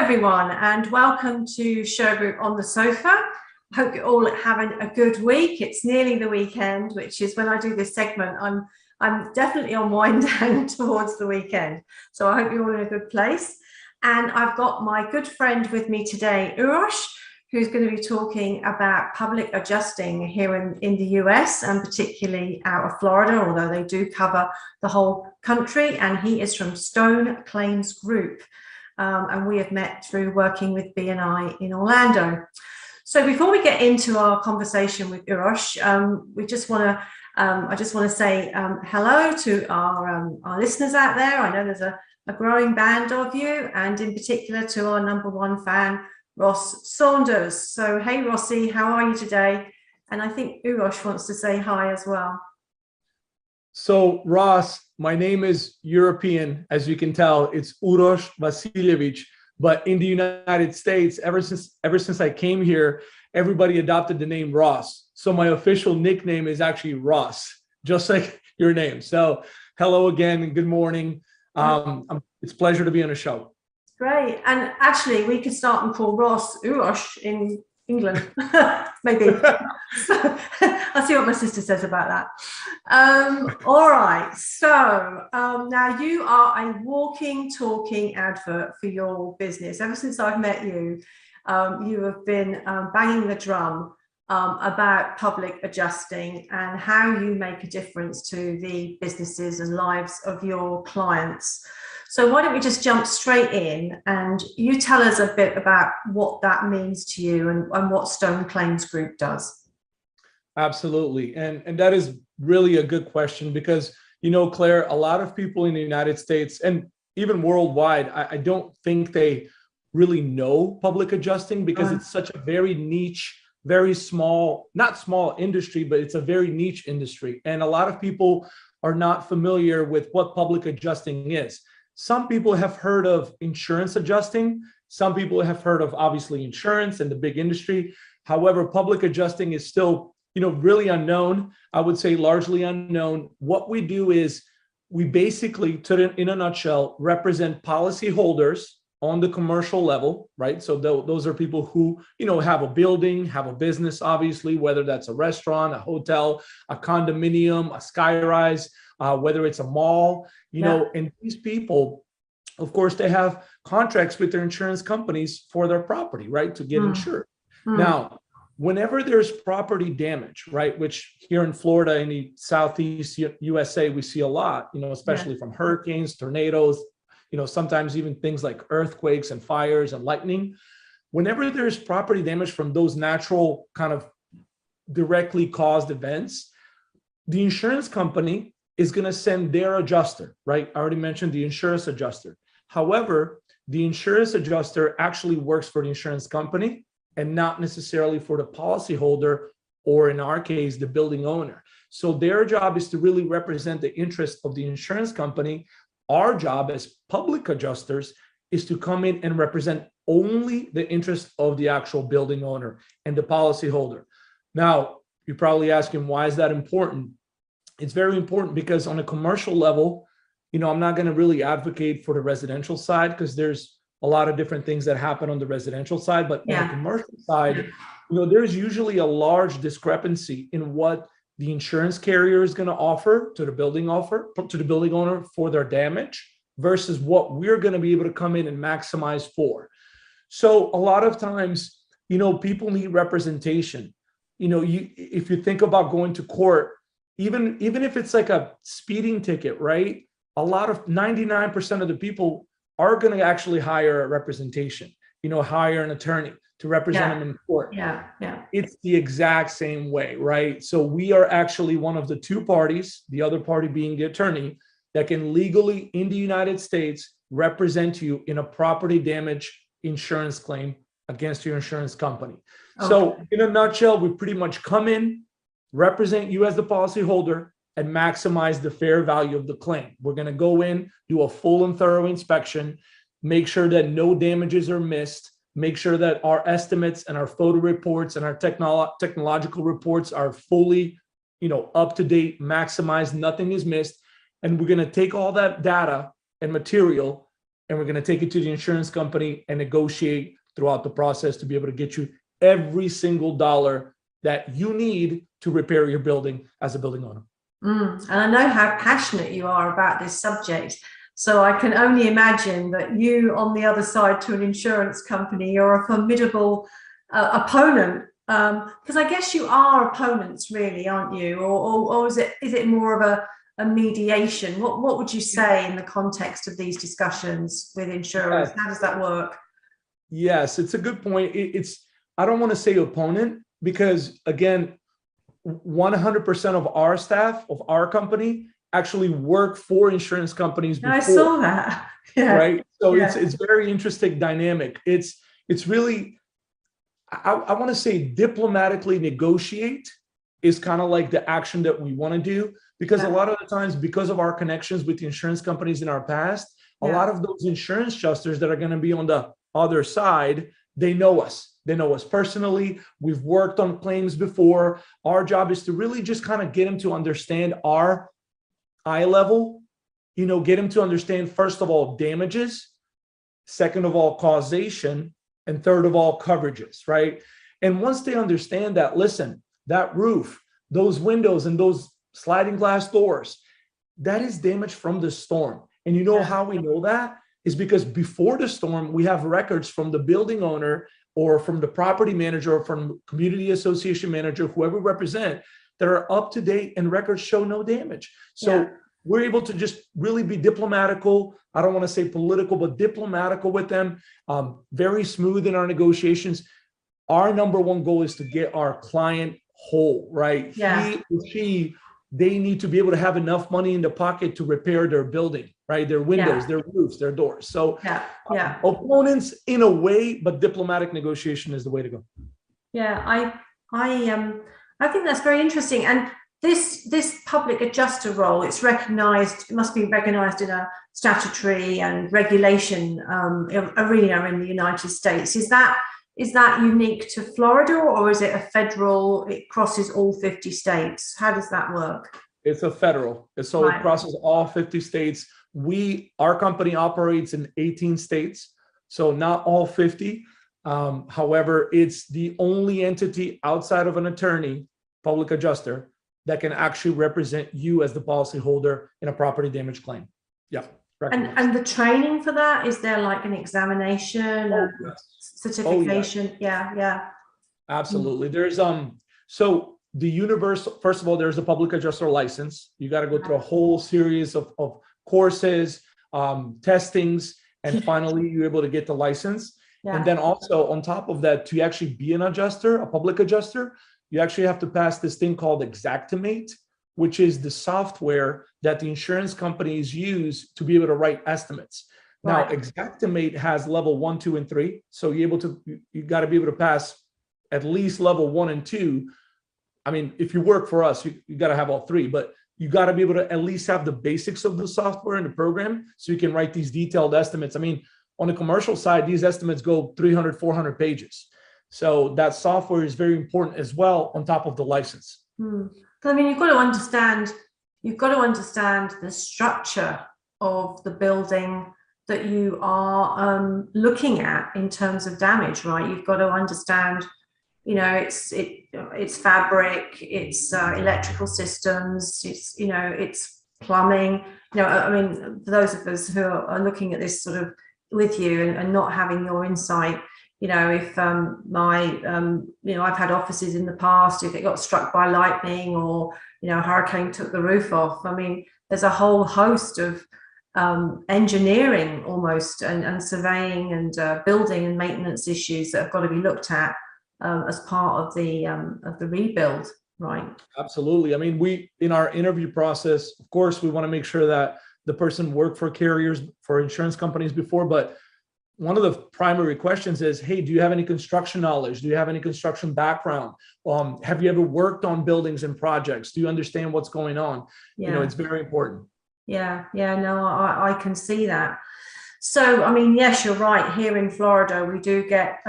everyone, and welcome to Shergroup on the Sofa. I hope you're all having a good week. It's nearly the weekend, which is when I do this segment. I'm definitely on wind down towards the weekend. So I hope you're all in a good place. And I've got my good friend with me today, Uros, who's going to be talking about public adjusting here in the US, and particularly out of Florida, although they do cover the whole country. And he is from Stone Claims Group. And we have met through working with BNI in Orlando. So before we get into our conversation with Uros, I just want to say hello to our listeners out there. I know there's a growing band of you, and in particular to our #1 fan, Ross Saunders. So hey Rossi, how are you today? And I think Uros wants to say hi as well. So Ross, my name is European, as you can tell. It's Uros Valisjevic, but in the United States, ever since I came here, everybody adopted the name Ross. So my official nickname is actually Ross, just like your name. So hello again and good morning. It's a pleasure to be on the show. Great. And actually, we could start and call Ross Uros in England, maybe. I'll see what my sister says about that. All right. So now you are a walking, talking advert for your business. Ever since I've met you, you have been banging the drum about public adjusting and how you make a difference to the businesses and lives of your clients. So why don't we just jump straight in and you tell us a bit about what that means to you and what Stone Claims Group does. Absolutely. And that is really a good question because, you know, Claire, a lot of people in the United States and even worldwide, I don't think they really know public adjusting because it's such a very niche, very small, not small industry, but it's a very niche industry. And a lot of people are not familiar with what public adjusting is. Some people have heard of insurance adjusting. Some people have heard of obviously insurance and the big industry. However, public adjusting is still, you know, really unknown. I would say largely unknown. What we do is we basically, in a nutshell, represent policyholders on the commercial level, right? So those are people who, you know, have a building, have a business, obviously, whether that's a restaurant, a hotel, a condominium, a skyrise, whether it's a mall, you know, and these people, of course, they have contracts with their insurance companies for their property, right, to get insured. Now, whenever there's property damage, right, which here in Florida, in the Southeast USA, we see a lot, you know, especially from hurricanes, tornadoes, you know, sometimes even things like earthquakes and fires and lightning. Whenever there's property damage from those natural kind of directly caused events, the insurance company is going to send their adjuster, right? I already mentioned the insurance adjuster. However, the insurance adjuster actually works for the insurance company and not necessarily for the policyholder, or in our case, the building owner. So their job is to really represent the interest of the insurance company. Our job as public adjusters is to come in and represent only the interest of the actual building owner and the policyholder. Now, you're probably asking, why is that important? It's very important because on a commercial level, you know, I'm not going to really advocate for the residential side because there's a lot of different things that happen on the residential side. But on the commercial side, you know, there's usually a large discrepancy in what the insurance carrier is going to offer to the building owner for their damage versus what we're going to be able to come in and maximize for. So a lot of times, you know, people need representation. You know, if you think about going to court, even if it's like a speeding ticket, right? A lot of 99% of the people are going to actually hire a representation, you know, hire an attorney to represent them in court. It's the exact same way, right? So we are actually one of the two parties, the other party being the attorney, that can legally in the United States represent you in a property damage insurance claim against your insurance company. So in a nutshell, we pretty much come in, represent you as the policyholder, and maximize the fair value of the claim. We're going to go in, do a full and thorough inspection, make sure that no damages are missed, make sure that our estimates and our photo reports and our technological reports are fully, you know, up to date, maximized, nothing is missed. And we're going to take all that data and material and we're going to take it to the insurance company and negotiate throughout the process to be able to get you every single dollar that you need to repair your building as a building owner. And I know how passionate you are about this subject. So I can only imagine that you, on the other side to an insurance company, you're a formidable opponent. Because I guess you are opponents, really, aren't you? Or is it more of a mediation? What would you say in the context of these discussions with insurers? How does that work? Yes, it's a good point. I don't want to say opponent, because again, 100% of our staff of our company actually work for insurance companies before. I saw that. Yeah. Right. So it's very interesting dynamic. It's really, I want to say diplomatically negotiate is kind of like the action that we want to do, because a lot of the times, because of our connections with the insurance companies in our past, a lot of those insurance adjusters that are going to be on the other side, they know us. They know us personally. We've worked on claims before. Our job is to really just kind of get them to understand our eye level, get them to understand, first of all, damages, second of all, causation, and third of all, coverages, right? And once they understand that, listen, that roof, those windows and those sliding glass doors, that is damage from the storm. And you know how we know that is because before the storm, we have records from the building owner or from the property manager or from community association manager, whoever we represent, that are up to date and records show no damage. So we're able to just really be diplomatical. I don't want to say political, but diplomatical with them. Very smooth in our negotiations. Our number one goal is to get our client whole, right? He or she, they need to be able to have enough money in the pocket to repair their building, right? Their windows, their roofs, their doors. So opponents in a way, but diplomatic negotiation is the way to go. Yeah, I think that's very interesting. And this public adjuster role, it's recognized, it must be recognized in a statutory and regulation arena in the United States. Is that unique to Florida, or is it a federal, it crosses all 50 states? How does that work? It's a federal. So it crosses all 50 states. Our company operates in 18 states, so not all 50. However, it's the only entity outside of an attorney, public adjuster, that can actually represent you as the policyholder in a property damage claim. Yeah. And the training for that, is there like an examination, certification? Yeah. Absolutely. There's so the universal, first of all, there's a public adjuster license. You got to go through a whole series of courses, testings, and finally you're able to get the license. And then also on top of that, to actually be an adjuster, a public adjuster, you actually have to pass this thing called Xactimate, which is the software that the insurance companies use to be able to write estimates. Now, Xactimate has level 1, 2, and 3. So you got to be able to pass at least level 1 and 2. I mean, if you work for us, you got to have all 3, but you got to be able to at least have the basics of the software and the program so you can write these detailed estimates. I mean, on the commercial side, these estimates go 300, 400 pages. So that software is very important as well on top of the license. I mean, you've got to understand the structure of the building that you are looking at in terms of damage, right? You've got to understand, it's fabric, it's electrical systems, it's plumbing. I mean, for those of us who are looking at this sort of with you and not having your insight, if I've had offices in the past, if it got struck by lightning or, a hurricane took the roof off, I mean, there's a whole host of engineering almost and surveying and building and maintenance issues that have got to be looked at as part of the rebuild, right? Absolutely. I mean, in our interview process, of course, we want to make sure that the person worked for carriers, for insurance companies before, but one of the primary questions is, hey, do you have any construction knowledge? Do you have any construction background? Have you ever worked on buildings and projects? Do you understand what's going on? It's very important. Yeah, no, I can see that. So, I mean, yes, you're right. Here in Florida, we do get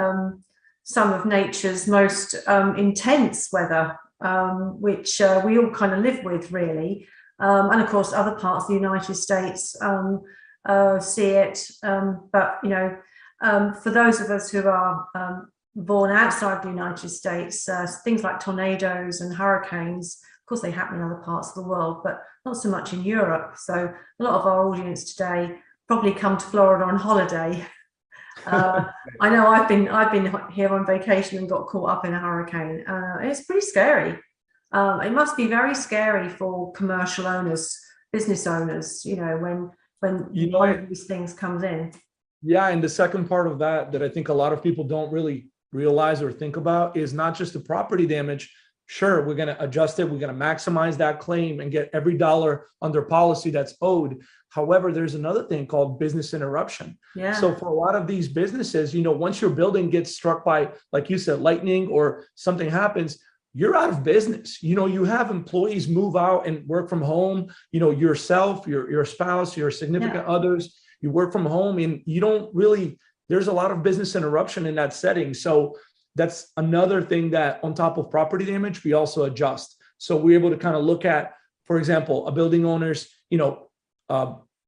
some of nature's most intense weather, which we all kind of live with, really. And of course, other parts of the United States see it. But, you know, for those of us who are born outside the United States, things like tornadoes and hurricanes, of course, they happen in other parts of the world, but not so much in Europe. So a lot of our audience today probably come to Florida on holiday. I know I've been here on vacation and got caught up in a hurricane. It's pretty scary. It must be very scary for commercial owners, business owners, you know, when one of these things comes in. Yeah, and the second part of that I think a lot of people don't really realize or think about is not just the property damage. Sure, we're going to adjust it. We're going to maximize that claim and get every dollar under policy that's owed. However, there's another thing called business interruption. Yeah. So for a lot of these businesses, you know, once your building gets struck by, like you said, lightning or something happens, you're out of business. You know, you have employees move out and work from home, you know, yourself, your spouse, your significant others, you work from home, and you don't really, there's a lot of business interruption in that setting. So that's another thing that on top of property damage, we also adjust. So we're able to kind of look at, for example, a building owner's, you know,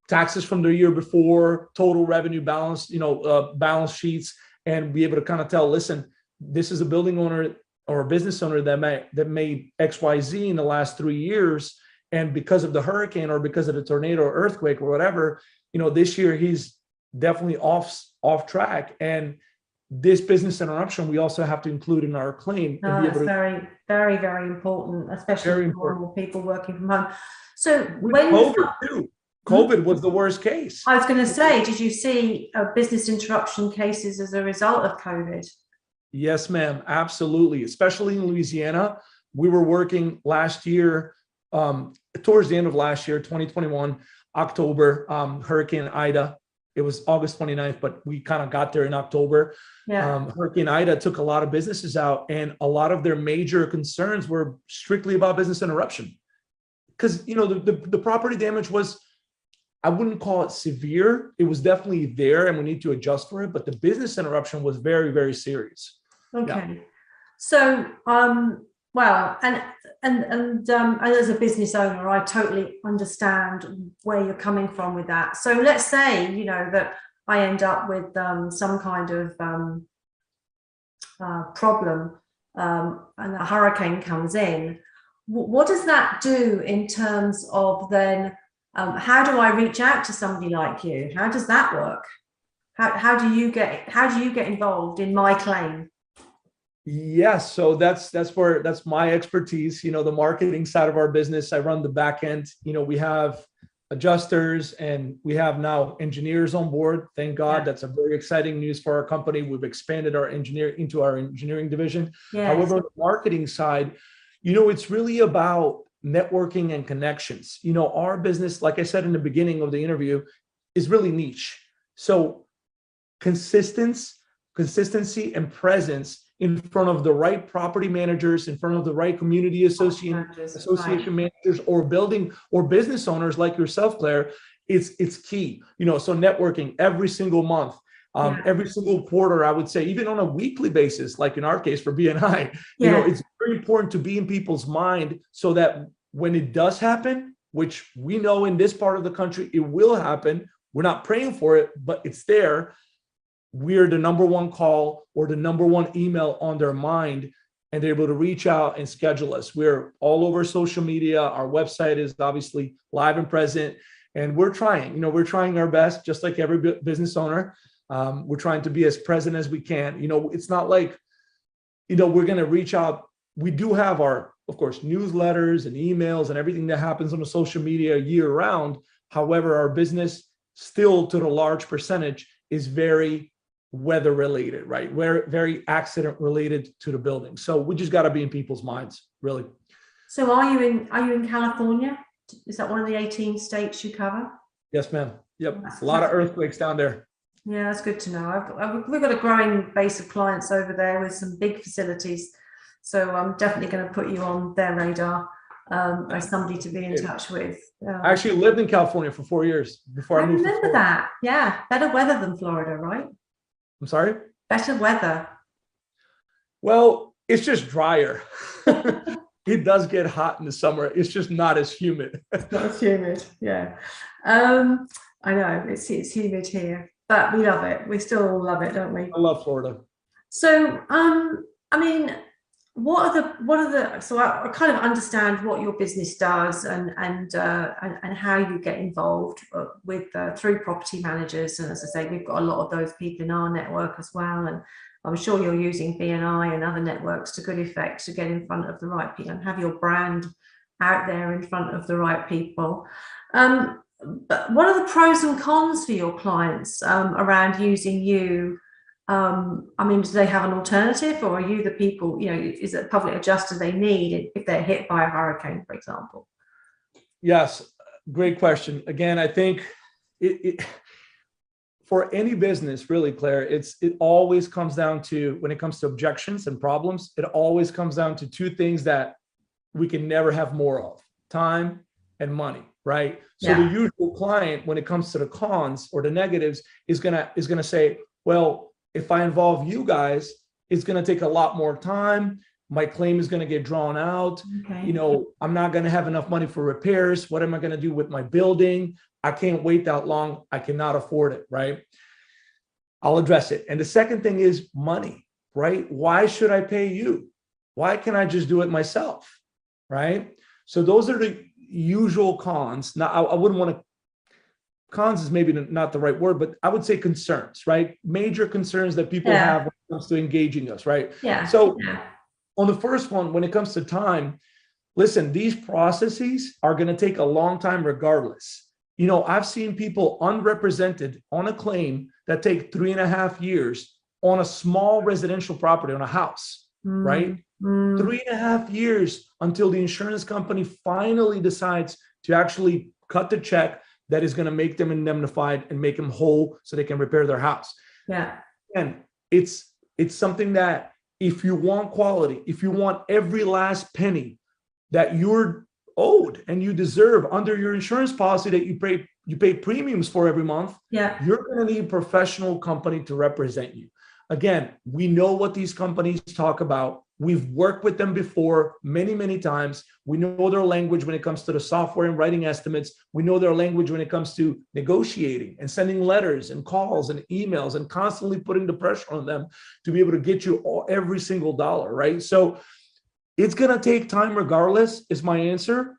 taxes from the year before, total revenue balance, you know, balance sheets, and be able to kind of tell, listen, this is a building owner or a business owner that made XYZ in the last 3 years. And because of the hurricane or because of the tornado or earthquake or whatever, you know, this year he's definitely off track. And this business interruption, we also have to include in our claim. No, that's very, very, very important, especially for people working from home. So when COVID was the worst case. I was going to say, did you see business interruption cases as a result of COVID? Yes, ma'am. Absolutely. Especially in Louisiana. We were working last year, towards the end of last year, 2021, October, Hurricane Ida. It was August 29th, but we kind of got there in October. Yeah. Hurricane Ida took a lot of businesses out, and a lot of their major concerns were strictly about business interruption. Because, you know, the property damage was, I wouldn't call it severe. It was definitely there, and we need to adjust for it. But the business interruption was very, very serious. Okay. Yeah. So, well, and as a business owner, I totally understand where you're coming from with that. So let's say, you know, that I end up with some kind of problem and a hurricane comes in. What does that do in terms of then, how do I reach out to somebody like you? How does that work? How do you get involved in my claim? Yes, so that's my expertise, you know, the marketing side of our business. I run the back end. You know, we have adjusters and we have now engineers on board. Thank God. Yeah. That's a very exciting news for our company. We've expanded our engineering division. Yes. However, on the marketing side, you know, it's really about networking and connections. You know, our business, like I said in the beginning of the interview, is really niche. So consistency and presence in front of the right property managers, in front of the right community association managers, or building or business owners like yourself, Claire, it's key. You know, so networking every single month, every single quarter, I would say, even on a weekly basis, like in our case for BNI, you know, it's very important to be in people's mind so that when it does happen, which we know in this part of the country, it will happen. We're not praying for it, but it's there. We're the number one call or the number one email on their mind, and they're able to reach out and schedule us. We're all over social media. Our website is obviously live and present, and we're trying our best, just like every business owner. We're trying to be as present as we can. You know, it's not like, you know, we're going to reach out. We do have our, of course, newsletters and emails and everything that happens on the social media year round. However, our business still, to the large percentage, is very weather related, right? We're very accident related to the building. So we just got to be in people's minds, really. So are you in California? Is that one of the 18 states you cover? Yes, ma'am. Yep. A lot of earthquakes down there. Yeah, that's good to know. We've got a growing base of clients over there with some big facilities. So I'm definitely going to put you on their radar as somebody to be in touch with. I actually lived in California for 4 years before I moved. I remember that. Yeah. Better weather than Florida, right? I'm sorry? Better weather. Well, it's just drier. It does get hot in the summer. It's just not as humid. Not as humid, yeah. I know it's humid here, but we love it. We still love it, don't we? I love Florida. So, I mean, so I kind of understand what your business does and how you get involved with through property managers. And as I say, we've got a lot of those people in our network as well. And I'm sure you're using BNI and other networks to good effect to get in front of the right people and have your brand out there in front of the right people. But what are the pros and cons for your clients around using you? I mean, do they have an alternative, or are you the people, is it a public adjuster they need if they're hit by a hurricane, for example? Yes, great question. Again, I think for any business, really, Claire, it always comes down to, when it comes to objections and problems, it always comes down to two things that we can never have more of: time and money, right? So the usual client, when it comes to the cons or the negatives, is gonna say, well, if I involve you guys, it's going to take a lot more time. My claim is going to get drawn out. Okay. I'm not going to have enough money for repairs. What am I going to do with my building? I can't wait that long. I cannot afford it, right? I'll address it. And the second thing is money, right? Why should I pay you? Why can't I just do it myself, right? So those are the usual cons. Now, I wouldn't want to, cons is maybe not the right word, but I would say concerns, right? Major concerns that people have when it comes to engaging us, right? Yeah. So on the first one, when it comes to time, listen, these processes are going to take a long time regardless. I've seen people unrepresented on a claim that take 3.5 years on a small residential property, on a house, right? 3.5 years until the insurance company finally decides to actually cut the check that is going to make them indemnified and make them whole so they can repair their house. Yeah. And it's something that, if you want quality, if you want every last penny that you're owed and you deserve under your insurance policy that you pay premiums for every month, you're going to need a professional company to represent you. Again, we know what these companies talk about. We've worked with them before many, many times. We know their language when it comes to the software and writing estimates. We know their language when it comes to negotiating and sending letters and calls and emails and constantly putting the pressure on them to be able to get you every single dollar, right? So it's going to take time regardless, is my answer,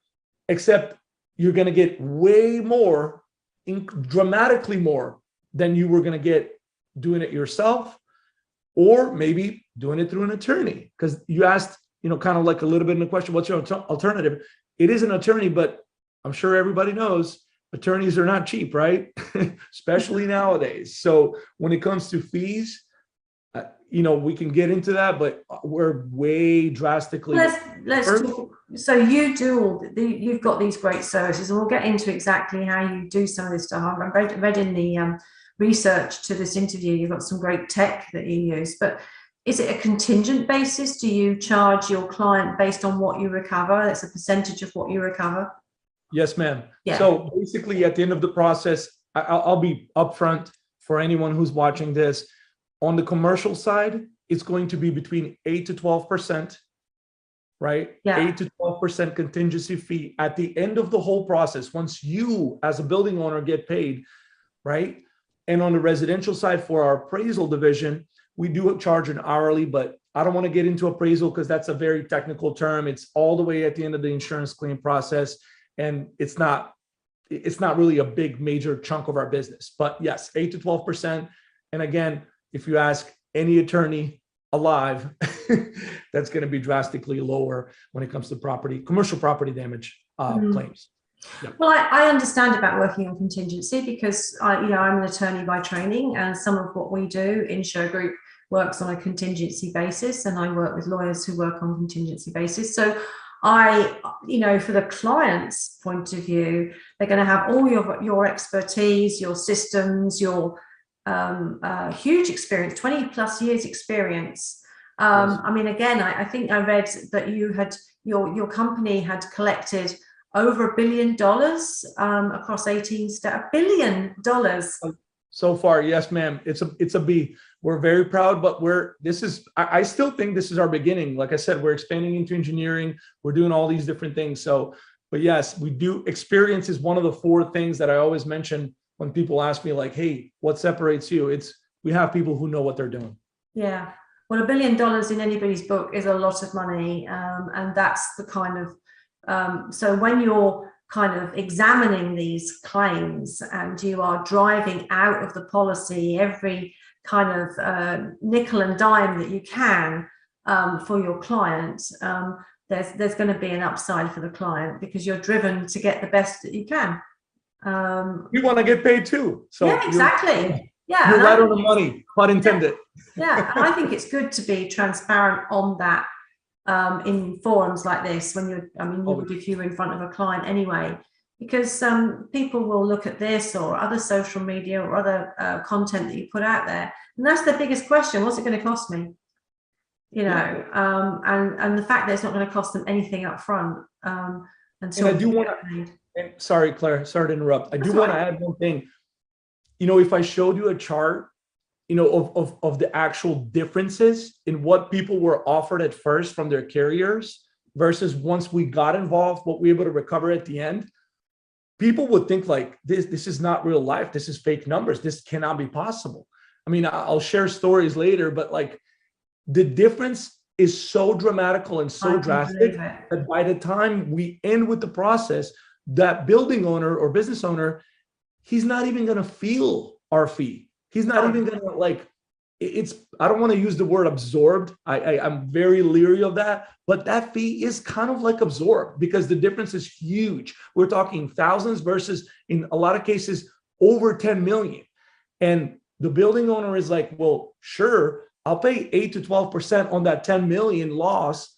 except you're going to get way more, dramatically more than you were going to get doing it yourself, or maybe doing it through an attorney. Because you asked, kind of like a little bit in the question, what's your alternative? It is an attorney, but I'm sure everybody knows attorneys are not cheap, right? Especially nowadays. So when it comes to fees, we can get into that, but we're way drastically. Let's talk. So you've got these great services, and we'll get into exactly how you do some of this stuff. I read in the research to this interview, you've got some great tech that you use, but is it a contingent basis? Do you charge your client based on what you recover? That's a percentage of what you recover? Yes, ma'am. Yeah. So basically at the end of the process, I'll be upfront for anyone who's watching this. On the commercial side, it's going to be between 8 to 12%, right? 8 to 12% contingency fee at the end of the whole process. Once you as a building owner get paid, right? And on the residential side, for our appraisal division, we do charge an hourly, but I don't want to get into appraisal because that's a very technical term. It's all the way at the end of the insurance claim process. And it's not really a big major chunk of our business, but yes, 8 to 12%. And again, if you ask any attorney alive, that's going to be drastically lower when it comes to commercial property damage claims. Yep. Well, I understand about working on contingency because I'm an attorney by training, and some of what we do in Shergroup works on a contingency basis, and I work with lawyers who work on contingency basis. So for the client's point of view, they're going to have all your expertise, your systems, your huge experience, 20 plus years experience. Yes. I mean, again, I think I read that you had your company had collected over $1 billion across 18 states. $1 billion. So far, yes, ma'am. It's a B. We're very proud, but I still think this is our beginning. Like I said, we're expanding into engineering. We're doing all these different things. So, but yes, we do. Experience is one of the 4 things that I always mention when people ask me like, hey, what separates you? It's we have people who know what they're doing. Yeah. Well, $1 billion in anybody's book is a lot of money. And that's the kind of, so when you're kind of examining these claims and you are driving out of the policy every kind of nickel and dime that you can for your client, there's going to be an upside for the client because you're driven to get the best that you can. You want to get paid too. So yeah, exactly. Yeah, you're right on the money, pun intended. Yeah, and I think it's good to be transparent on that in forums like this when you're, I mean, you would if you were in front of a client anyway, because people will look at this or other social media or other content that you put out there, and that's the biggest question: what's it going to cost me? You know, and the fact that it's not going to cost them anything up front until. And I do want to. Sorry, Claire. Sorry to interrupt. I do want to add one thing. You know, if I showed you a chart, you know, of the actual differences in what people were offered at first from their carriers versus once we got involved, what we were able to recover at the end, people would think like this is not real life. This is fake numbers. This cannot be possible. I mean, I'll share stories later, but like the difference is so dramatical and so drastic that by the time we end with the process, that building owner or business owner, he's not even going to feel our fee. He's not even going to like, it's, I don't want to use the word absorbed. I'm very leery of that, but that fee is kind of like absorbed because the difference is huge. We're talking thousands versus in a lot of cases, over 10 million. And the building owner is like, well, sure, I'll pay 8 to 12% on that 10 million loss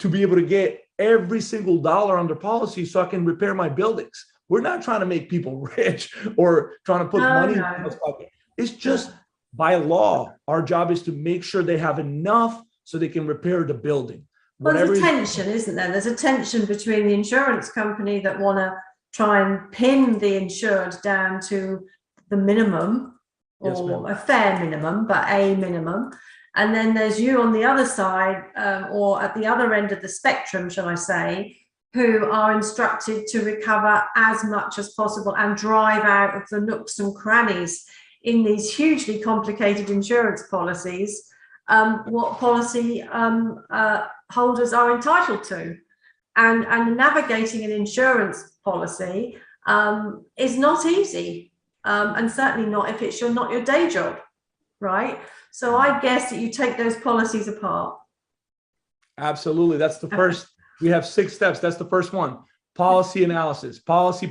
to be able to get every single dollar under policy so I can repair my buildings. We're not trying to make people rich or trying to put money in people's pocket. It's just by law, our job is to make sure they have enough so they can repair the building. Well, there's a tension, isn't there? There's a tension between the insurance company that want to try and pin the insured down to the minimum or a fair minimum, but a minimum. And then there's you on the other side or at the other end of the spectrum, shall I say, who are instructed to recover as much as possible and drive out of the nooks and crannies in these hugely complicated insurance policies, what policy holders are entitled to. And navigating an insurance policy is not easy, and certainly not if it's not your day job, right? So I guess that you take those policies apart. Absolutely. That's the first. We have 6 steps. That's the first one. Policy analysis, policy.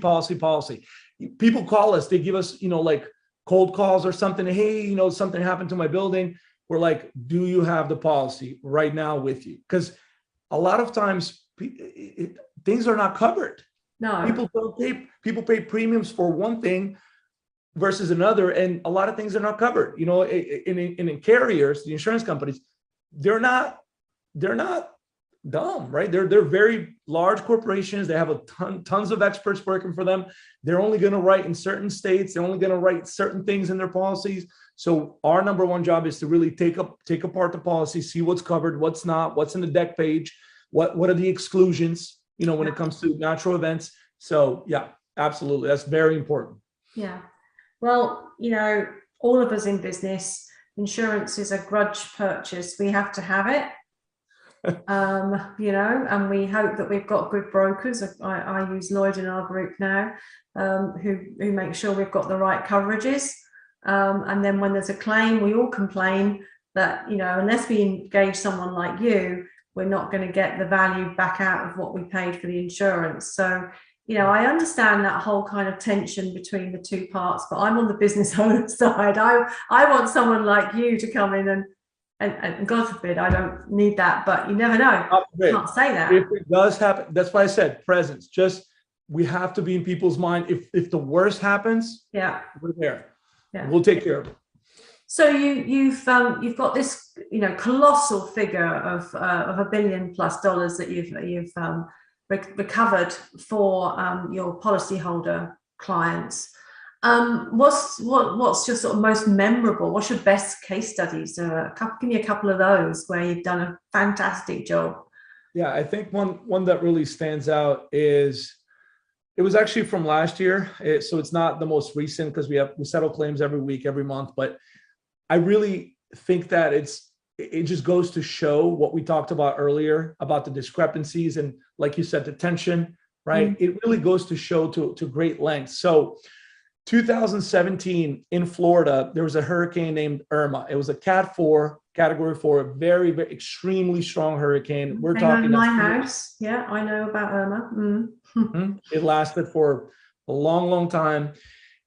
People call us, they give us, you know, like cold calls or something. Hey, you know, something happened to my building. We're like, do you have the policy right now with you? Because a lot of times things are not covered. No. People pay premiums for one thing versus another. And a lot of things are not covered. You know, in carriers, the insurance companies, they're not dumb, right? They're very large corporations. They have tons of experts working for them. They're only going to write in certain states. They're only going to write certain things in their policies. So our number one job is to really take apart the policy, see what's covered, what's not, what's in the deck page, what are the exclusions, you know, when it comes to natural events. So yeah, absolutely. That's very important. Yeah. Well, you know, all of us in business, insurance is a grudge purchase. We have to have it. You know, and we hope that we've got good brokers. I use Lloyd in our group now, who make sure we've got the right coverages. And then when there's a claim, we all complain that, you know, unless we engage someone like you, we're not going to get the value back out of what we paid for the insurance. So, you know, I understand that whole kind of tension between the two parts, but I'm on the business owner side. I want someone like you to come in and God forbid, I don't need that, but you never know. You can't say that. If it does happen, that's why I said presence. Just we have to be in people's mind. If the worst happens, we're there. Yeah. We'll take care of it. So you've got this, you know, colossal figure of $1 billion+ that you've recovered for your policyholder clients. What's your sort of most memorable? What's your best case studies? Give me a couple of those where you've done a fantastic job. Yeah, I think one that really stands out is It was actually from last year, so it's not the most recent because we settle claims every week, every month. But I really think that it just goes to show what we talked about earlier about the discrepancies and, like you said, the tension, right? It really goes to show to great lengths. So 2017 in Florida, there was a hurricane named Irma. It was a category 4, very, very extremely strong hurricane. We're talking my house. Yeah, I know about Irma. It lasted for a long, long time.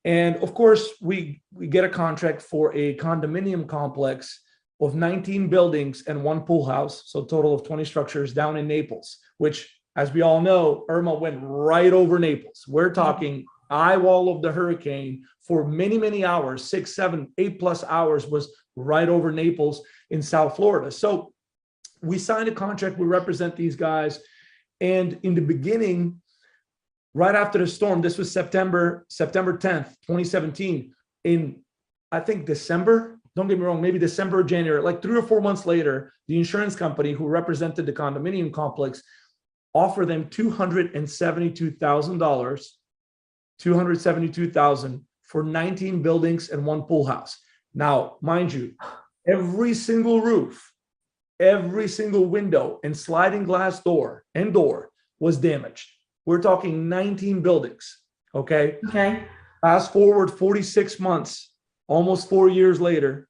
And of course, we get a contract for a condominium complex of 19 buildings and 1 pool house, so a total of 20 structures down in Naples, which, as we all know, Irma went right over Naples. We're talking eye wall of the hurricane for many, many hours, 6, 7, 8+ hours was right over Naples in South Florida. So we signed a contract, we represent these guys. And in the beginning, right after the storm, this was September 10th, 2017, in, I think, December, don't get me wrong, maybe December or January, like 3 or 4 months later, the insurance company who represented the condominium complex offered them $272,000 for 19 buildings and 1 pool house. Now, mind you, every single roof, every single window and sliding glass door was damaged. We're talking 19 buildings. Okay. Fast forward 46 months, almost 4 years later,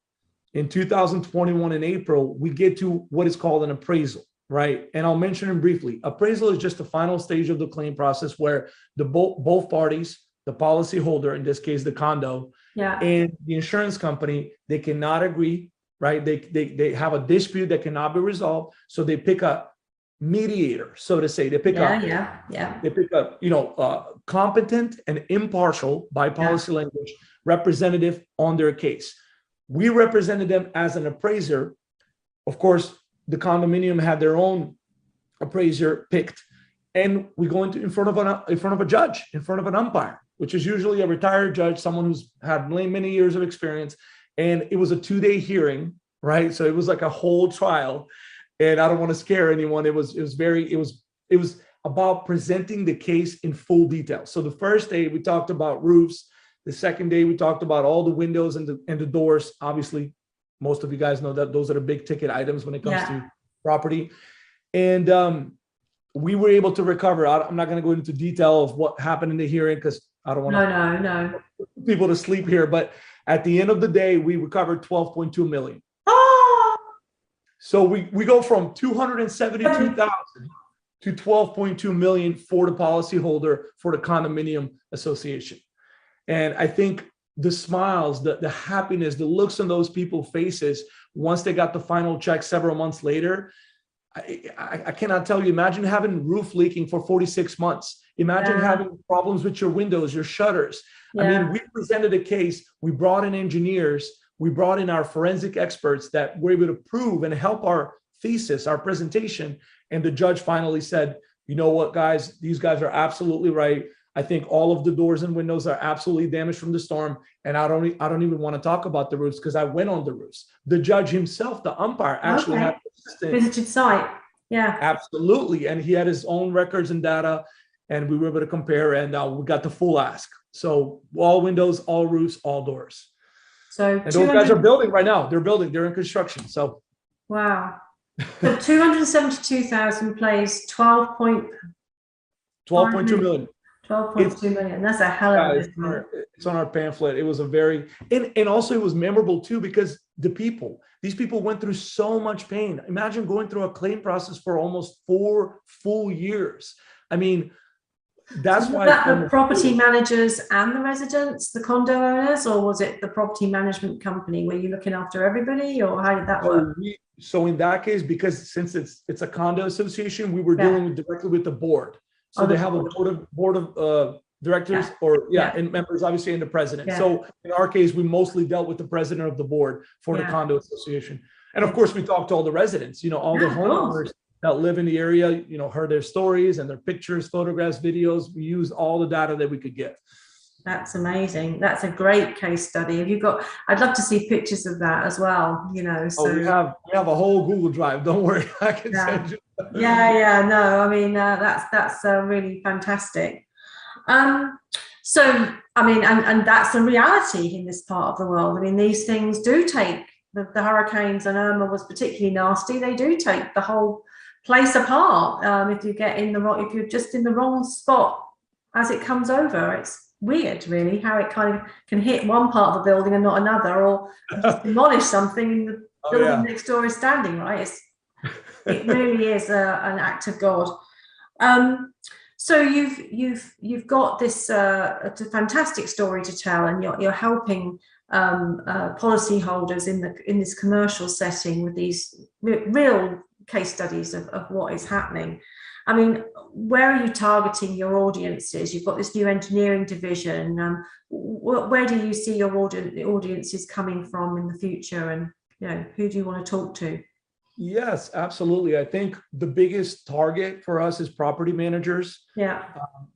in 2021 in April, we get to what is called an appraisal, right? And I'll mention it briefly. Appraisal is just the final stage of the claim process where both parties, the policyholder, in this case, the condo, and the insurance company, they cannot agree, right? They have a dispute that cannot be resolved. So they pick a mediator, so to say. They pick they pick a competent and impartial, by policy language, representative on their case. We represented them as an appraiser. Of course, the condominium had their own appraiser picked, and we go in front of a judge, in front of an umpire, which is usually a retired judge, someone who's had many years of experience. And it was a 2-day hearing, right? So it was like a whole trial. And I don't want to scare anyone. It was about presenting the case in full detail. So the first day we talked about roofs. The second day we talked about all the windows and the doors. Obviously, most of you guys know that those are the big ticket items when it comes to property. And we were able to recover. I'm not going to go into detail of what happened in the hearing because I don't want people to sleep here. But at the end of the day, we recovered $12.2 million. So we go from $272,000 to $12.2 million for the policyholder for the condominium association. And I think the smiles, the happiness, the looks on those people's faces once they got the final check several months later, I cannot tell you. Imagine having roof leaking for 46 months. Imagine having problems with your windows, your shutters. I mean, we presented a case. We brought in engineers. We brought in our forensic experts that were able to prove and help our thesis, our presentation. And the judge finally said, you know what, guys, these guys are absolutely right. I think all of the doors and windows are absolutely damaged from the storm. And I don't even want to talk about the roofs because I went on the roofs. The judge himself, the umpire, actually had visited site. Yeah, absolutely. And he had his own records and data, and we were able to compare, and we got the full ask. So all windows, all roofs, all doors. So and those guys are building right now. They're in construction. So wow. So 272,000 plays 12.2 million. 12.2 million. That's a hell of a business. It's on our pamphlet. It was a very, and also it was memorable too, because these people went through so much pain. Imagine going through a claim process for almost 4 full years. I mean, that's why the property managers and the residents, the condo owners, or was it the property management company? Were you looking after everybody, or how did that work? So in that case, because since it's a condo association, we were dealing directly with the board. So they have a board of directors and members, obviously, and the president. So in our case, we mostly dealt with the president of the board for the condo association. And of course, we talked to all the residents, all the homeowners that live in the area, heard their stories and their pictures, photographs, videos. We used all the data that we could get. That's amazing. That's a great case study. Have you got? I'd love to see pictures of that as well. So we have a whole Google Drive. Don't worry, I can send you. No, I mean that's really fantastic. So, I mean, and that's the reality in this part of the world. I mean, these things do take the hurricanes, and Irma was particularly nasty. They do take the whole place apart. If you get in the wrong, if you're just in the wrong spot as it comes over, it's weird, really, how it kind of can hit one part of the building and not another, or just demolish something and the building next door is standing, right? It really is an act of God. So you've got this a fantastic story to tell, and you're helping policyholders in this commercial setting with these real case studies of what is happening. I mean, where are you targeting your audiences? You've got this new engineering division. Where do you see your audiences coming from in the future, and who do you want to talk to? Yes, absolutely. I think the biggest target for us is property managers. Yeah.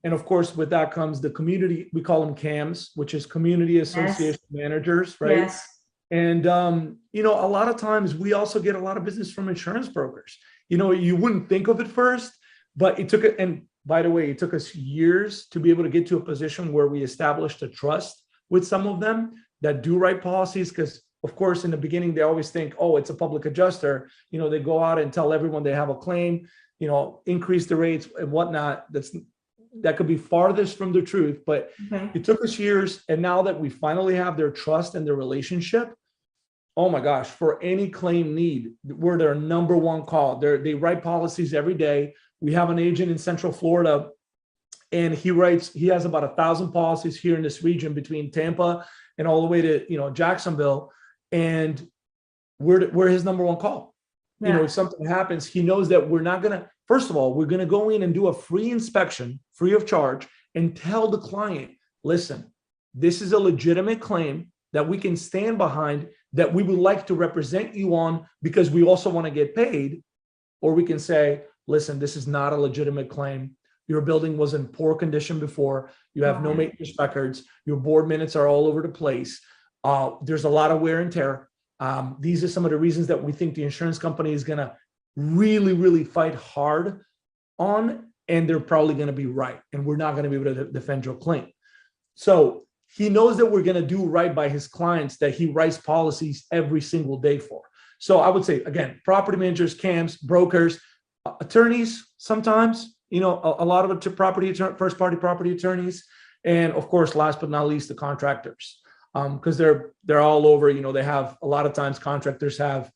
And of course, with that comes the community, we call them CAMs, which is community association managers, right? Yes. And, a lot of times we also get a lot of business from insurance brokers. You wouldn't think of it first, but and by the way, it took us years to be able to get to a position where we established a trust with some of them that do write policies, because of course, in the beginning, they always think, oh, it's a public adjuster. They go out and tell everyone they have a claim, increase the rates and whatnot. That could be farthest from the truth, but It took us years. And now that we finally have their trust and their relationship, oh my gosh, for any claim need, we're their number one call. They write policies every day. We have an agent in Central Florida, and he has about 1,000 policies here in this region between Tampa and all the way to, Jacksonville. And we're his number one call. Yeah. If something happens, he knows that we're not going to, first of all, we're going to go in and do a free inspection, free of charge, and tell the client, listen, this is a legitimate claim that we can stand behind, that we would like to represent you on because we also want to get paid. Or we can say, listen, this is not a legitimate claim. Your building was in poor condition before. You have no maintenance records. Your board minutes are all over the place. There's a lot of wear and tear. These are some of the reasons that we think the insurance company is going to really, really fight hard on, and they're probably going to be right. And we're not going to be able to defend your claim. So he knows that we're going to do right by his clients that he writes policies every single day for. So I would say, again, property managers, CAMs, brokers, attorneys, sometimes, a lot of it first party property attorneys. And of course, last but not least, the contractors. Because they're all over, they have a lot of times contractors have,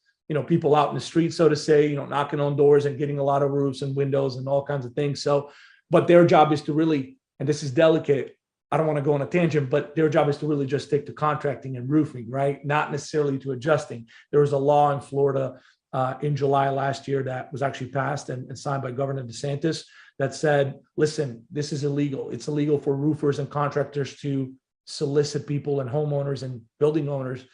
people out in the street, so to say, knocking on doors and getting a lot of roofs and windows and all kinds of things. So, but their job is to really, and this is delicate, I don't want to go on a tangent, but their job is to really just stick to contracting and roofing, right? Not necessarily to adjusting. There was a law in Florida in July last year that was actually passed and signed by Governor DeSantis that said, listen, this is illegal. It's illegal for roofers and contractors to solicit people and homeowners and building owners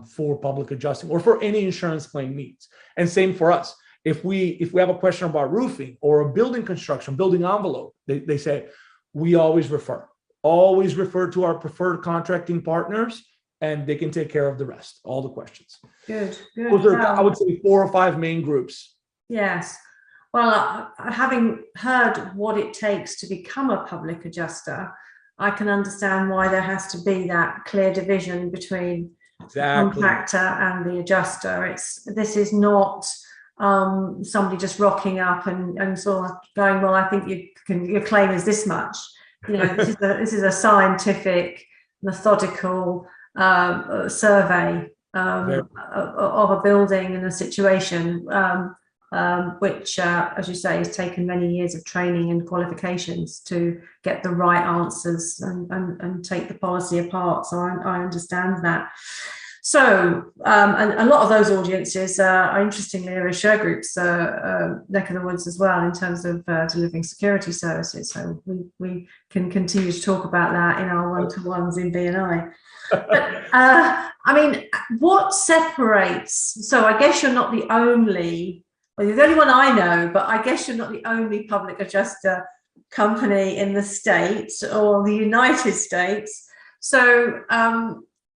for public adjusting or for any insurance claim needs. And same for us. If we have a question about roofing or a building construction, building envelope, they say, we always refer to our preferred contracting partners, and they can take care of the rest, all the questions. Good. Those are, I would say, 4 or 5 main groups. Yes. Well, having heard what it takes to become a public adjuster, I can understand why there has to be that clear division between the contractor and the adjuster. This is not somebody just rocking up and sort of going, well, I think your claim is this much. This is a scientific, methodical survey of a building and a situation, which, as you say, has taken many years of training and qualifications to get the right answers and take the policy apart. So I understand that. So, and a lot of those audiences are interestingly are Shergroup's neck of the woods as well in terms of delivering security services. So we can continue to talk about that in our one-to-ones in BNI. But I mean, what separates? So I guess you're not the only. Well, you're the only one I know, but I guess you're not the only public adjuster company in the States or the United States. So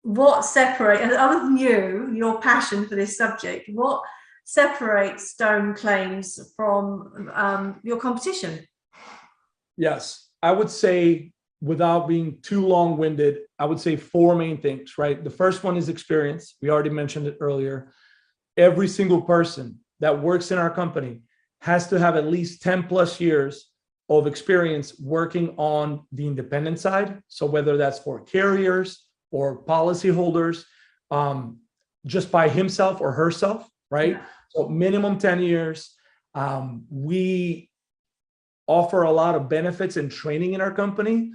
what separates, other than your passion for this subject, what separates Stone Claims from your competition? Yes, I would say without being too long-winded, I would say four main things, right? The first one is experience. We already mentioned it earlier. Every single person that works in our company has to have at least 10 plus years of experience working on the independent side. So whether that's for carriers or policyholders, just by himself or herself, right? Yeah. So minimum 10 years. We offer a lot of benefits and training in our company,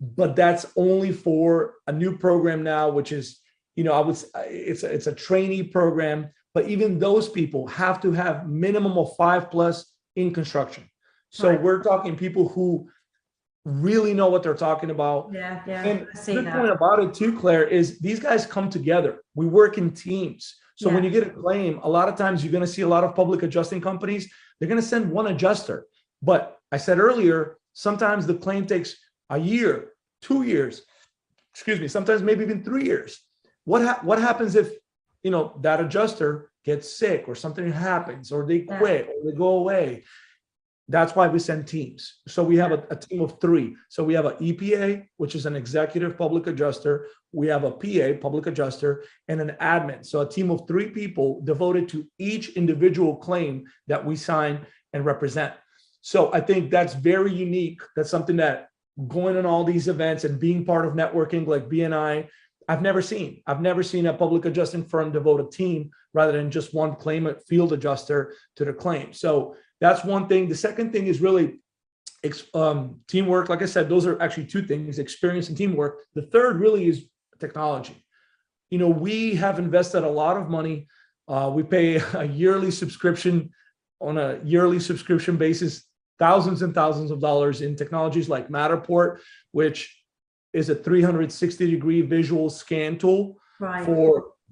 but that's only for a new program now, which is, it's a trainee program, but even those people have to have minimum of 5+ in construction. So Right. we're talking people who really know what they're talking about. Yeah, And I see the good that. point about it too, Claire, is these guys come together. We work in teams. So when Yeah. you get a claim, a lot of times you're going to see a lot of public adjusting companies. They're going to send one adjuster. But I said earlier, sometimes the claim takes a year, 2 years, sometimes maybe even 3 years. What happens if, that adjuster gets sick or something happens or they quit or they go away? That's why we send teams. So we have a team of 3. So we have an EPA, which is an executive public adjuster. We have a PA, public adjuster, and an admin. So a team of 3 people devoted to each individual claim that we sign and represent. So I think that's very unique. That's something that going on all these events and being part of networking like BNI, I've never seen. I've never seen a public adjusting firm devote a team rather than just one claimant field adjuster to the claim. So that's one thing. The second thing is really teamwork. Like I said, those are actually 2 things, experience and teamwork. The third really is technology. We have invested a lot of money. We pay a yearly subscription on a yearly subscription basis, thousands and thousands of dollars in technologies like Matterport, which is a 360-degree visual scan tool. Right.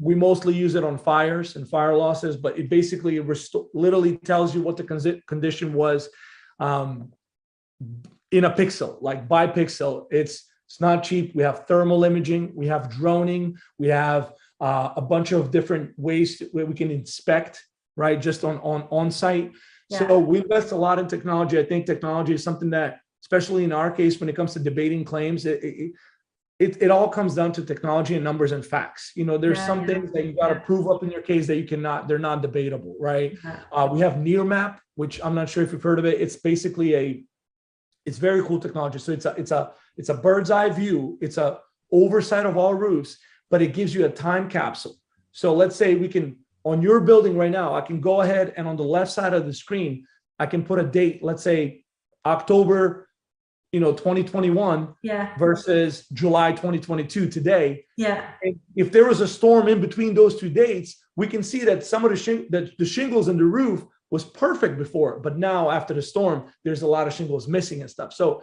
We mostly use it on fires and fire losses, but it basically literally tells you what the condition was in a pixel, like by pixel. It's not cheap. We have thermal imaging, we have droning, we have a bunch of different ways where we can inspect, right, just on site. Yeah. So we invest a lot in technology. I think technology is something that, especially in our case, when it comes to debating claims, it all comes down to technology and numbers and facts. There's some things that you got to prove up in your case that you cannot, they're not debatable, right? We have Nearmap, which I'm not sure if you've heard of it. It's basically it's very cool technology. So it's a bird's eye view. It's a oversight of all roofs, but it gives you a time capsule. So let's say we can, on your building right now, I can go ahead and on the left side of the screen, I can put a date, let's say October 2021 versus July 2022 today. Yeah. And if there was a storm in between those 2 dates, we can see that some of the shingles in the roof was perfect before, but now after the storm, there's a lot of shingles missing and stuff. So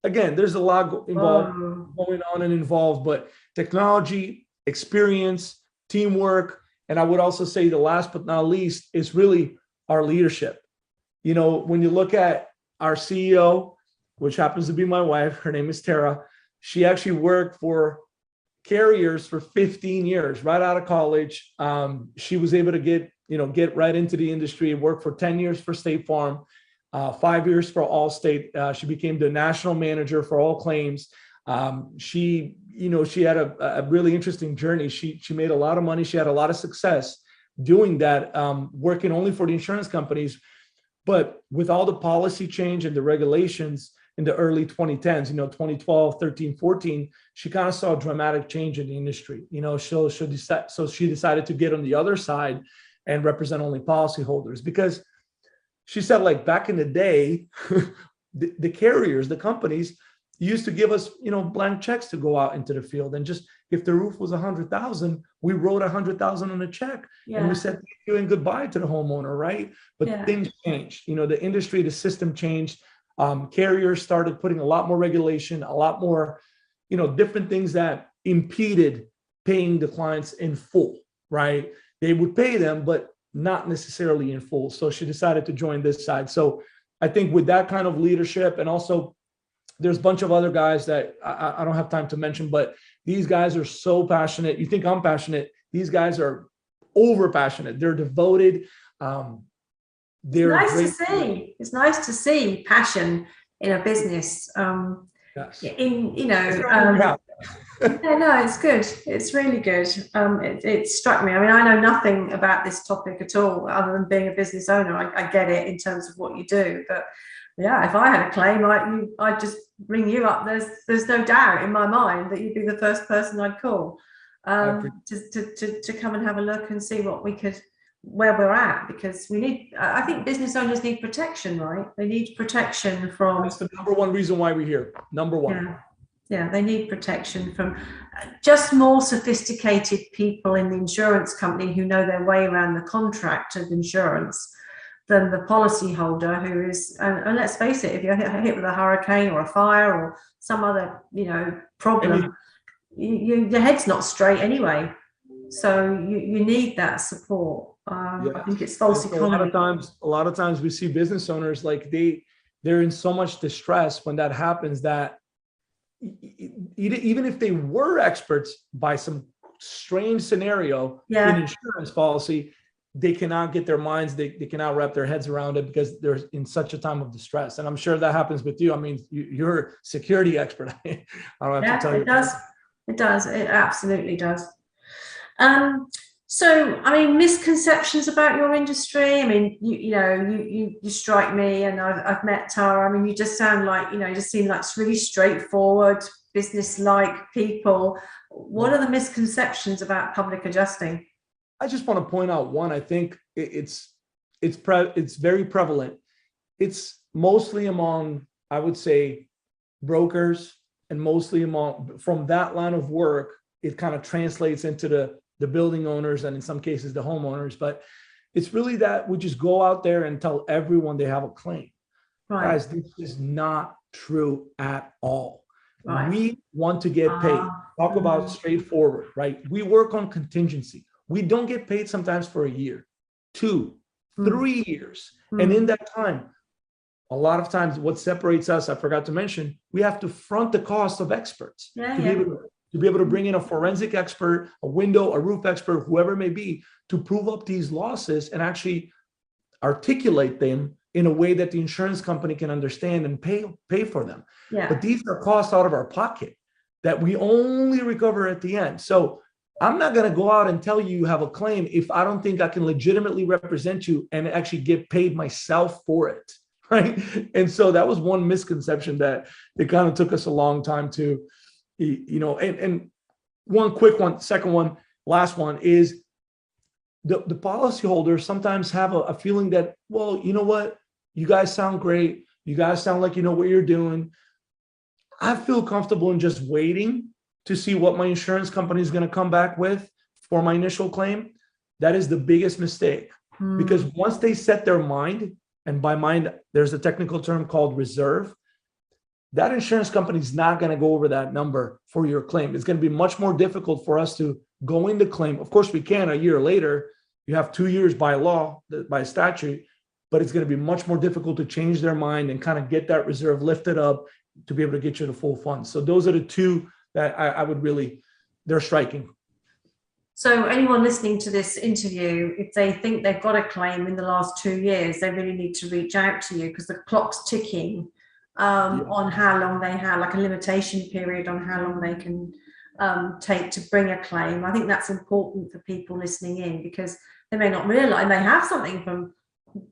again, there's a lot going on and involved, but technology, experience, teamwork, and I would also say the last but not least is really our leadership. When you look at our CEO, which happens to be my wife, her name is Tara. She actually worked for carriers for 15 years, right out of college. She was able to get right into the industry, worked for 10 years for State Farm, 5 years for Allstate. She became the national manager for all claims. She had a really interesting journey. She made a lot of money. She had a lot of success doing that, working only for the insurance companies. But with all the policy change and the regulations in the early 2010s, 2012, 13, 14, she kind of saw a dramatic change in the industry. So she decided to get on the other side and represent only policyholders, because she said, like, back in the day, the carriers, the companies used to give us, blank checks to go out into the field, and just if the roof was 100,000, we wrote 100,000 on a check, and we said thank you and goodbye to the homeowner, right? But things changed. The industry, the system changed. Carriers started putting a lot more regulation, a lot more, different things that impeded paying the clients in full, right? They would pay them, but not necessarily in full. So she decided to join this side. So I think with that kind of leadership, and also there's a bunch of other guys that I don't have time to mention, but these guys are so passionate. You think I'm passionate. These guys are over passionate. They're devoted. It's nice to see passion in a business. Yes. Yeah, no, it's good. It's really good. It struck me. I mean, I know nothing about this topic at all, other than being a business owner. I get it in terms of what you do, but yeah, if I had a claim, I'd just ring you up. There's no doubt in my mind that you'd be the first person I'd call to come and have a look and see what we could, where we're at, because we need. I think business owners need protection, right? They need protection from. That's the number one reason why we're here. Number one. Yeah. Yeah, they need protection from just more sophisticated people in the insurance company who know their way around the contract of insurance than the policyholder who is, and let's face it, if you're hit with a hurricane or a fire or some other, problem, your head's not straight anyway. So you need that support. I think it's false economy. A lot of times we see business owners like they're in so much distress when that happens that even if they were experts by some strange scenario in insurance policy, they cannot get their minds, they cannot wrap their heads around it because they're in such a time of distress. And I'm sure that happens with you. I mean, you're a security expert. I don't have to tell you. It does. It absolutely does. So, I mean, misconceptions about your industry. I mean, you strike me, and I've met Tara. I mean, you just sound like, you just seem like really straightforward, business-like people. What are the misconceptions about public adjusting? I just want to point out one. I think it's very prevalent. It's mostly among, I would say, brokers, and mostly from that line of work. It kind of translates into the building owners, and in some cases the homeowners, but it's really that we just go out there and tell everyone they have a claim. Right. Guys, this is not true at all. Right. We want to get paid. Talk about straightforward, right? We work on contingency. We don't get paid sometimes for a year, 2, 3 years. And in that time, a lot of times what separates us, I forgot to mention, we have to front the cost of experts to be able to bring in a forensic expert, a window, a roof expert, whoever it may be, to prove up these losses and actually articulate them in a way that the insurance company can understand and pay for them. Yeah. But these are costs out of our pocket that we only recover at the end. So I'm not going to go out and tell you have a claim if I don't think I can legitimately represent you and actually get paid myself for it, right? And so that was one misconception that it kind of took us a long time to, and one quick one, second one, last one is the policyholders sometimes have a feeling that, well, you know what? You guys sound great. You guys sound like you know what you're doing. I feel comfortable in just waiting to see what my insurance company is going to come back with for my initial claim. That is the biggest mistake, because once they set their mind, and by mind, there's a technical term called reserve, that insurance company is not going to go over that number for your claim. It's going to be much more difficult for us to go into claim. Of course, we can a year later. You have 2 years by law, by statute, but it's going to be much more difficult to change their mind and kind of get that reserve lifted up to be able to get you the full funds. So those are the two that I would really, they're striking. So anyone listening to this interview, if they think they've got a claim in the last 2 years, they really need to reach out to you, because the clock's ticking on how long they have, like a limitation period on how long they can take to bring a claim. I think that's important for people listening in, because they may not realize, they have something from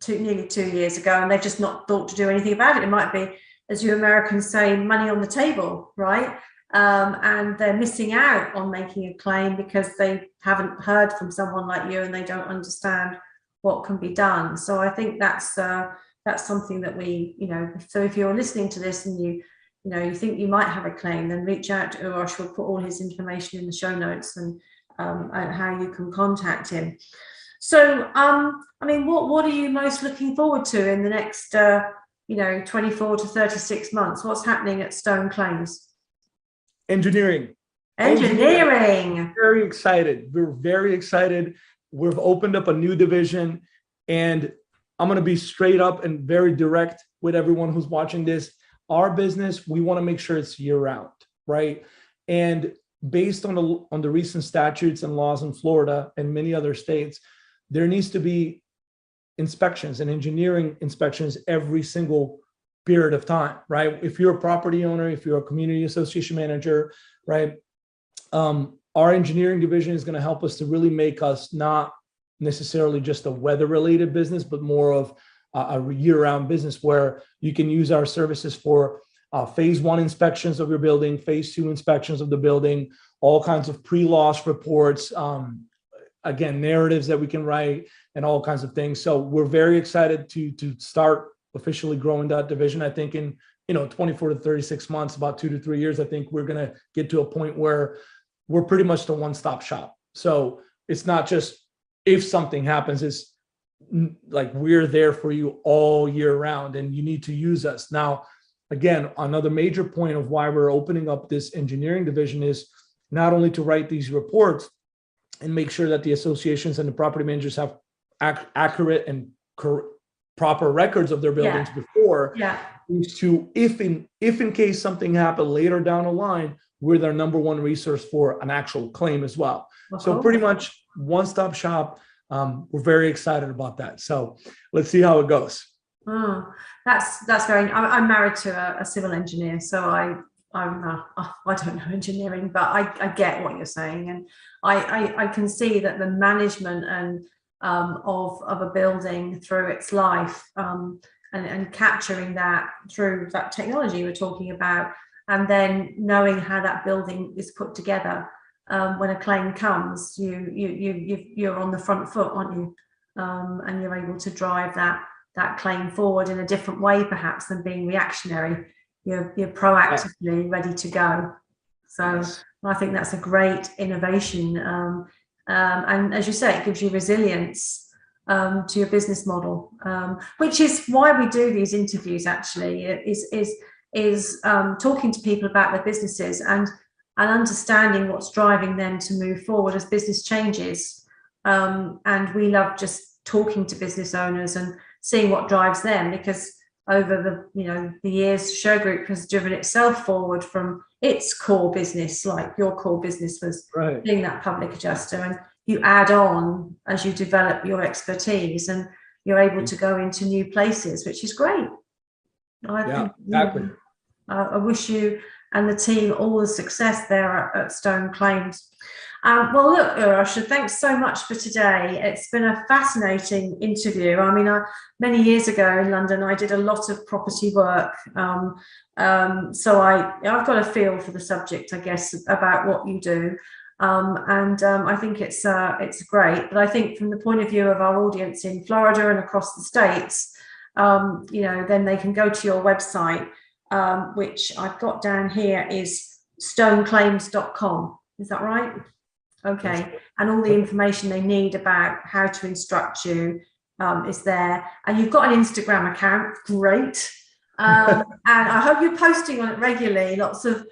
nearly 2 years ago and they've just not thought to do anything about it. It might be, as you Americans say, money on the table, right? And they're missing out on making a claim because they haven't heard from someone like you and they don't understand what can be done. So I think that's something that we, so if you're listening to this and you think you might have a claim, then reach out to Uros. We'll put all his information in the show notes and how you can contact him. So, I mean, what are you most looking forward to in the next, 24 to 36 months? What's happening at Stone Claims? Engineering. Very excited. We're very excited. We've opened up a new division, and I'm going to be straight up and very direct with everyone who's watching this. Our business, we want to make sure it's year round, right? And based on the recent statutes and laws in Florida and many other states, there needs to be inspections and engineering inspections every single period of time, right? If you're a property owner, if you're a community association manager, right? Our engineering division is going to help us to really make us not necessarily just a weather-related business, but more of a year-round business where you can use our services for phase 1 inspections of your building, phase 2 inspections of the building, all kinds of pre-loss reports, again, narratives that we can write, and all kinds of things. So we're very excited to start officially growing that division. I think in 24 to 36 months, about 2 to 3 years, I think we're going to get to a point where we're pretty much the one-stop shop. So it's not just if something happens, it's like we're there for you all year round, and you need to use us. Now, again, another major point of why we're opening up this engineering division is not only to write these reports and make sure that the associations and the property managers have accurate and proper records of their buildings before, is to, if in case something happened later down the line, we're their number one resource for an actual claim as well. So pretty much one-stop shop. We're very excited about that. So let's see how it goes. That's very. I'm married to a civil engineer, so I don't know engineering, but I get what you're saying, and I can see that the management and of a building through its life, and capturing that through that technology we're talking about, and then knowing how that building is put together. When a claim comes, you're on the front foot, aren't you? And you're able to drive that claim forward in a different way, perhaps, than being reactionary. You're proactively ready to go. So I think that's a great innovation. And as you say, it gives you resilience to your business model, which is why we do these interviews. Actually, is talking to people about their businesses and understanding what's driving them to move forward as business changes. And we love just talking to business owners and seeing what drives them, because over the years, Shergroup has driven itself forward from its core business, like your core business was being that public adjuster, and you add on as you develop your expertise, and you're able to go into new places, which is great. Exactly. I wish you and the team all the success there at Stone Claims. Well, look, Uros, thanks so much for today. It's been a fascinating interview. I mean, many years ago in London, I did a lot of property work. So I've got a feel for the subject, I guess, about what you do. I think it's great. But I think from the point of view of our audience in Florida and across the States, then they can go to your website, which I've got down here is stoneclaims.com. Is that right? Okay. And all the information they need about how to instruct you is there. And you've got an Instagram account. Great. And I hope you're posting on it regularly. Lots of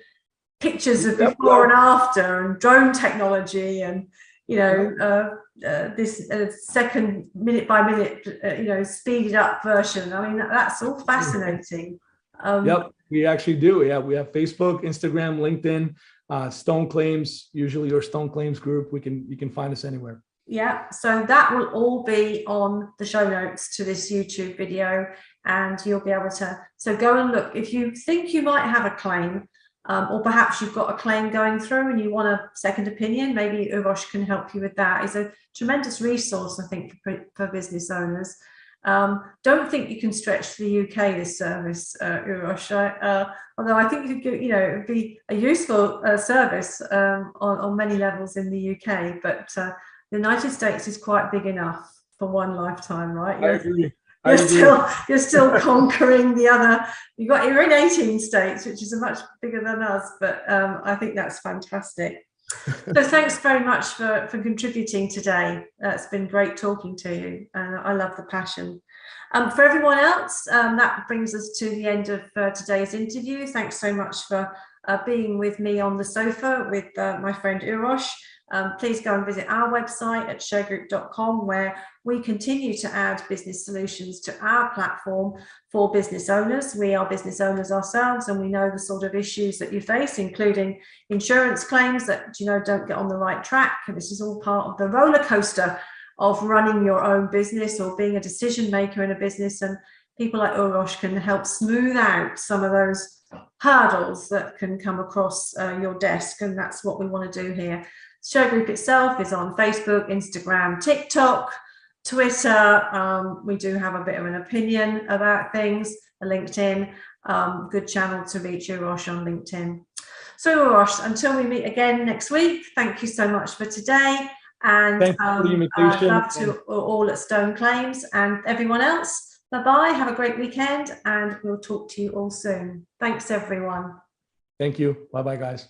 pictures of before and after, and drone technology, and this second minute by minute speeded up version. I mean, that's all fascinating. We actually do. Yeah, we have Facebook, Instagram, LinkedIn, Stone Claims, usually your Stone Claims group. You can find us anywhere. Yeah, so that will all be on the show notes to this YouTube video, and you'll be able to go and look. If you think you might have a claim, or perhaps you've got a claim going through and you want a second opinion, maybe Uros can help you with that. It's a tremendous resource, I think, for business owners. Don't think you can stretch to the UK this service, Uros. Although I think it would be a useful service on many levels in the UK. But the United States is quite big enough for one lifetime, right? I agree. You're still conquering the other. You're in 18 states, which is much bigger than us. But I think that's fantastic. So thanks very much for contributing today. It's been great talking to you, and I love the passion. For everyone else, that brings us to the end of today's interview. Thanks so much for being with me on the sofa with my friend Uros. Please go and visit our website at shergroup.com, where we continue to add business solutions to our platform for business owners. We are business owners ourselves, and we know the sort of issues that you face, including insurance claims that don't get on the right track. And this is all part of the roller coaster of running your own business or being a decision maker in a business. And people like Uros can help smooth out some of those hurdles that can come across your desk, and that's what we want to do here. Shergroup itself is on Facebook, Instagram, TikTok, Twitter. We do have a bit of an opinion about things. LinkedIn, good channel to reach Uros on LinkedIn. So Uros, until we meet again next week, thank you so much for today. And love to all at Stone Claims and everyone else. Bye-bye. Have a great weekend, and we'll talk to you all soon. Thanks, everyone. Thank you. Bye-bye, guys.